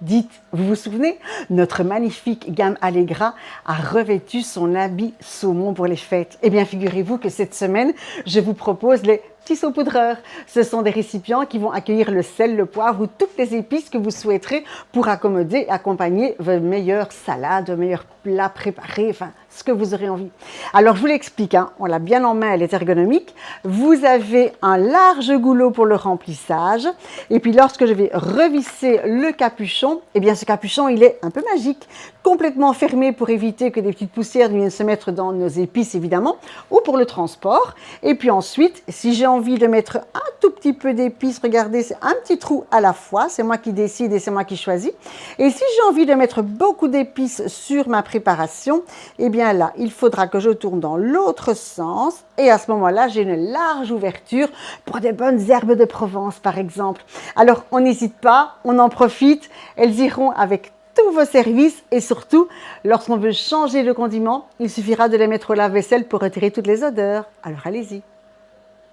Dites, vous vous souvenez, notre magnifique gamme Allegra a revêtu son habit saumon pour les fêtes. Eh bien, figurez-vous que cette semaine, je vous propose les petits saupoudreurs. Ce sont des récipients qui vont accueillir le sel, le poivre ou toutes les épices que vous souhaiterez pour accommoder et accompagner vos meilleures salades, vos meilleurs plats préparés, enfin, ce que vous aurez envie. Alors, je vous l'explique, hein, on l'a bien en main, elle est ergonomique. Vous avez un large goulot pour le remplissage. Et puis, lorsque je vais revisser le capuchon, eh bien, ce capuchon, il est un peu magique, complètement fermé pour éviter que des petites poussières viennent se mettre dans nos épices, évidemment, ou pour le transport. Et puis ensuite, si j'ai envie de mettre un tout petit peu d'épices, regardez, c'est un petit trou à la fois, c'est moi qui décide et c'est moi qui choisis. Et si j'ai envie de mettre beaucoup d'épices sur ma préparation, eh bien là, il faudra que je tourne dans l'autre sens et à ce moment-là, j'ai une large ouverture pour des bonnes herbes de Provence, par exemple. Alors, on n'hésite pas, on en profite, elles iront avec tous vos services et surtout, lorsqu'on veut changer le condiment, il suffira de les mettre au lave-vaisselle pour retirer toutes les odeurs. Alors allez-y.